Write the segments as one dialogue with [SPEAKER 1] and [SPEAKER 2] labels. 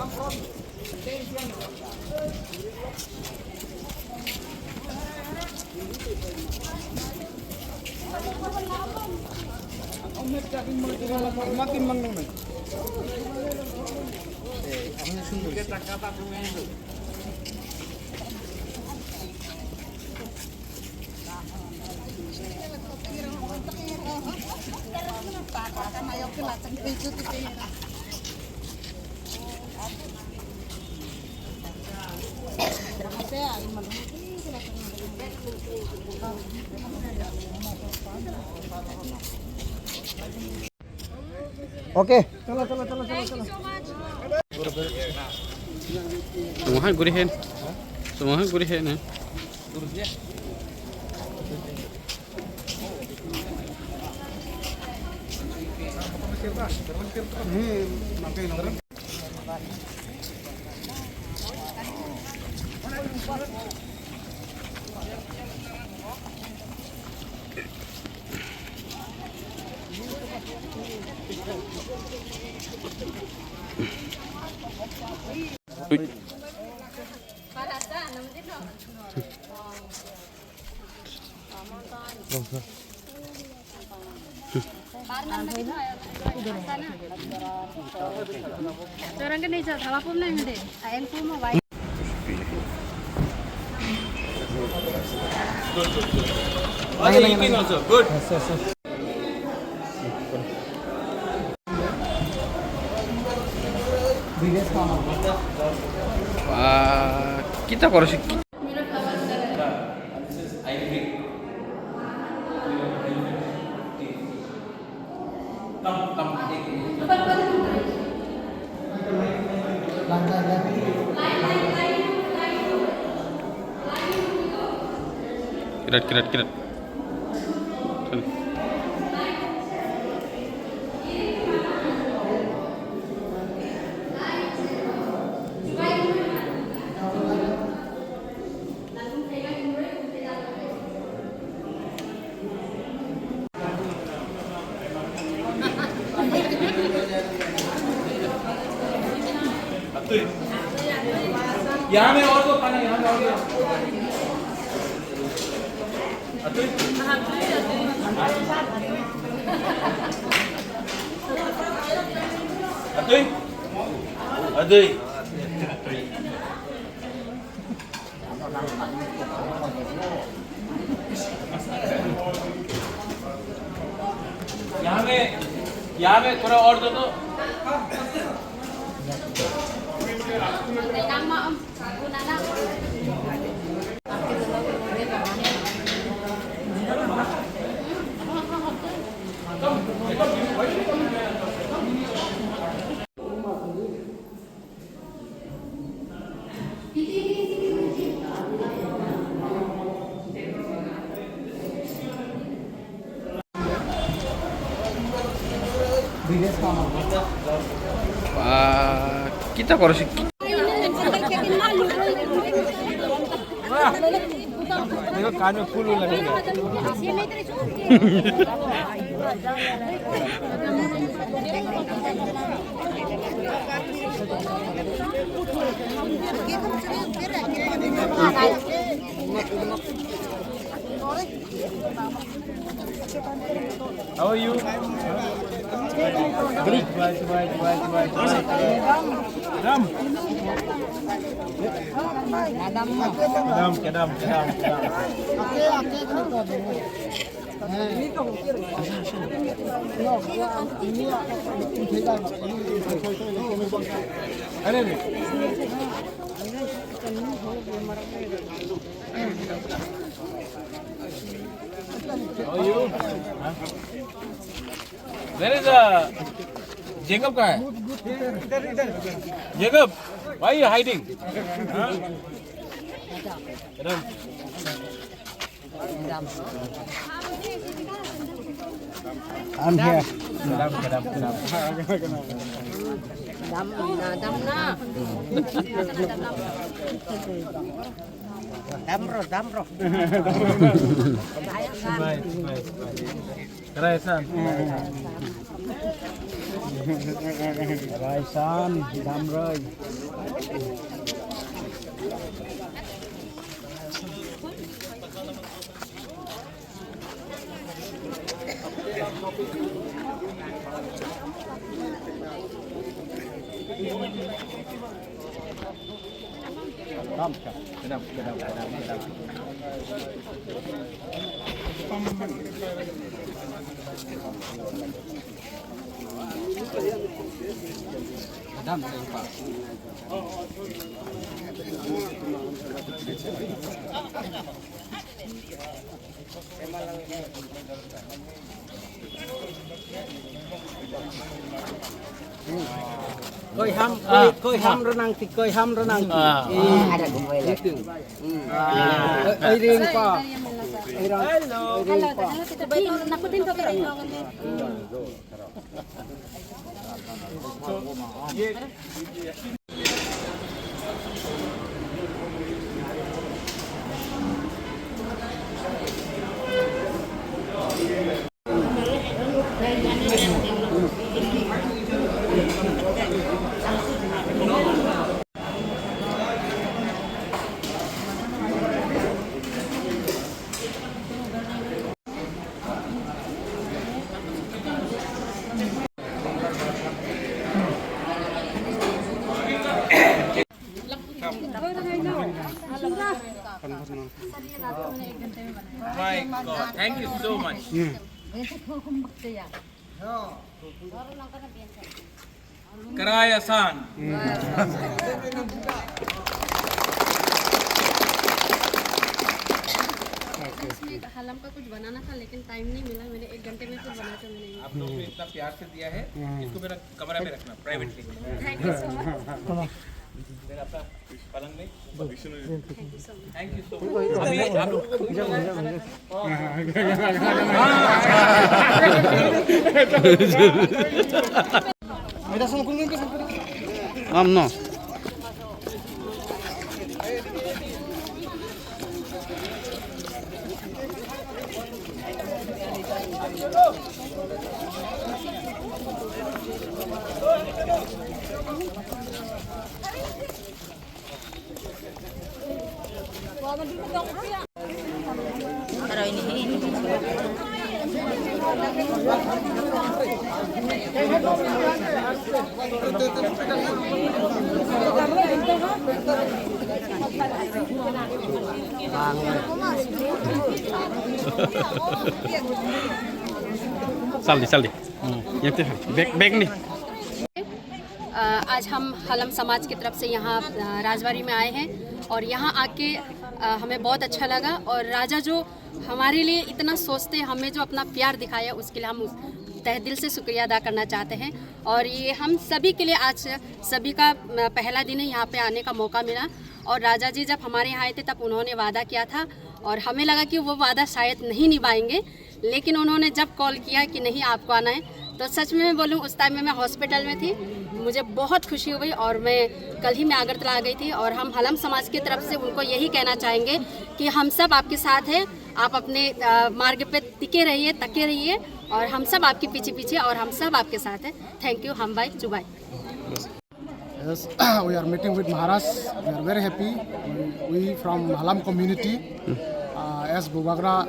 [SPEAKER 1] Makin menang. Oke, चलो.
[SPEAKER 2] Semua gurihin. Semua gurihin ya.
[SPEAKER 3] Orang kan ni jauh, apa pun nak ni, ayam pun mau baik.
[SPEAKER 1] Eating also good.
[SPEAKER 2] Kita harus kirat.
[SPEAKER 1] यहाँ में और दो खाना, यहाँ में और दो। अतुल यहाँ में थोड़ा और दो तो
[SPEAKER 2] kita harus
[SPEAKER 1] देखो कान में फूल लगेगा। How are you? Kedam. How are you? Where is Jacob? Kहाँ है? Jacob, why are you hiding? I'm here. Kedam.
[SPEAKER 4] Damro.
[SPEAKER 1] Baik. Raisan. Raisan, Damroy. Kedap.
[SPEAKER 4] Koi ham renang ti koi ham renang. Ada gumbai lagi. Ai ring pa.
[SPEAKER 3] Hello, tita Tin. Nakutin ko kayo.
[SPEAKER 1] My God, thank you so much. कराए आसान.
[SPEAKER 3] हलम का कुछ बनाना था लेकिन time नहीं मिला. मैंने 1 घंटे में कुछ बनाया था. मैंने
[SPEAKER 1] आप लोगों ने इतना प्यार से दिया है, इसको मेरा कमरा में रखना privately.
[SPEAKER 3] Thank you so much.
[SPEAKER 1] मेरा अपना पलंग में.
[SPEAKER 3] Thank you so much.
[SPEAKER 1] Thank you so much. अभी आप लोग
[SPEAKER 2] No.
[SPEAKER 5] Pero ini
[SPEAKER 2] Saldi. Yang tu bag ni.
[SPEAKER 3] आज हम हलम समाज की तरफ से यहाँ राजबाड़ी में आए हैं और यहाँ आके हमें बहुत अच्छा लगा. और राजा जो हमारे लिए इतना सोचते, हमें जो अपना प्यार दिखाया, उसके लिए हम तहे दिल से शुक्रिया अदा करना चाहते हैं. और ये हम सभी के लिए आज सभी का पहला दिन है यहाँ पे आने का मौका मिला. और राजा जी जब हमारे यहाँ आए थे तब उन्होंने वादा किया था और हमें लगा कि वो वादा शायद नहीं निभाएंगे, लेकिन उन्होंने जब कॉल किया कि नहीं आपको आना है, तो सच में मैं बोलूँ उस टाइम में मैं हॉस्पिटल में थी. मुझे बहुत खुशी हुई और मैं कल ही मैं अगरतला आ गई थी. और हम हलम समाज की तरफ से उनको यही कहना चाहेंगे कि हम सब आपके साथ हैं. आप अपने मार्ग पे टिके रहिए, तके रहिए और हम सब आपके पीछे और हम सब आपके साथ हैं. Thank you. हम भाई जुबाई.
[SPEAKER 6] Yes, we are meeting with Maharaj. We are very happy. We from Halam community, as Bubagra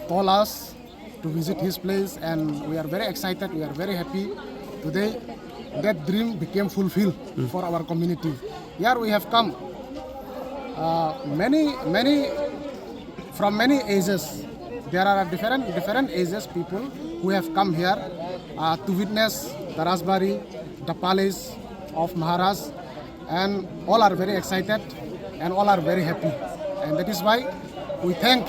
[SPEAKER 6] told us to visit his place, and we are very excited. We are very happy. Today, that dream became fulfilled for our community. Here we have come. Many from many ages. There are different ages people who have come here to witness the Rajbari, the palace of Maharaj, and all are very excited and all are very happy. And that is why we thank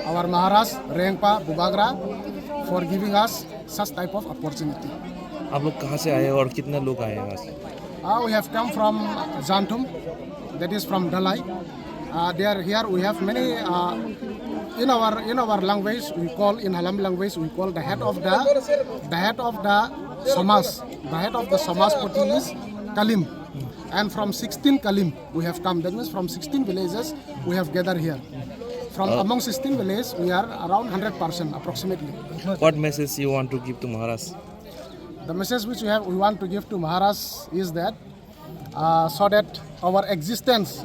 [SPEAKER 6] our Maharaj, Rengpa, Bubagra, for giving us such type of opportunity.
[SPEAKER 7] आप लोग कहाँ से आए और कितने लोग आए हैं वहाँ से?
[SPEAKER 6] We have come from Jantum, that is from Dalai. Here we have many. In our language, we call, in Halam language, we call the head of the Samas. The head of the Samas Poti is Kalim. and from 16 Kalim we have come. That means from 16 villages we have gathered here. From among 16 villages we are around 100% approximately.
[SPEAKER 7] What message you want to give to Maharaj?
[SPEAKER 6] The message which we want to give to Maharaj is that so that our existence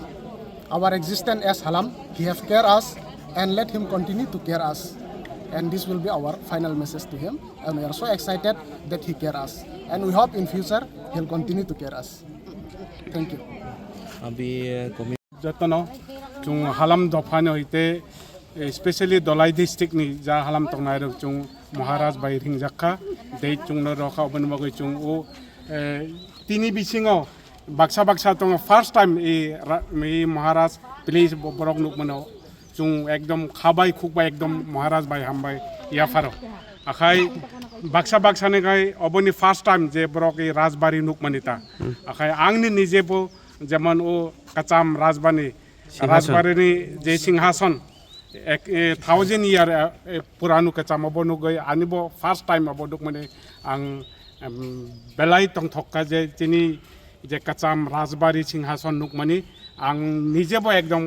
[SPEAKER 6] as Halam, he have care us and let him continue to care us. And this will be our final message to him. And we are so excited that he care us. And we hope in future he'll continue to care us. Thank you.
[SPEAKER 7] अभी
[SPEAKER 8] जतनो जों हालाम दफानो इते specially Dalai district नि जा हालाम तंगनाय रक जों महाराज bye रिंजाखा दे जोंनो रखा बन मगै जों ओ तिनि बिसिङाव बाक्सा तंग first time A Maharaj please बरक नुक मनो जों एकदम खाबाय खुबाय एकदम महाराज बाय हामबाय याफारो आखाय बाक्सा ने गाय अबनि फर्स्ट टाइम जे बरक ए राजबारी नुक मनिता आखाय आंनि निजेबो जेमन ओ कचाम राजबारी जे सिंहासन 1000 year पुरानो कचाम अबनु गय आनिबो फर्स्ट टाइम अबदुक माने आं बेलाय तंग थक्का जे तिनि जे कचाम राजबारी सिंहासन नुक माने आं निजेबो एकदम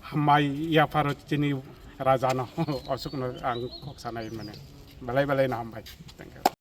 [SPEAKER 8] हामाय याफारो तिनि राजानो असुकनो आं खक्सानाय माने बेलाय ना हामबाय थैंक यू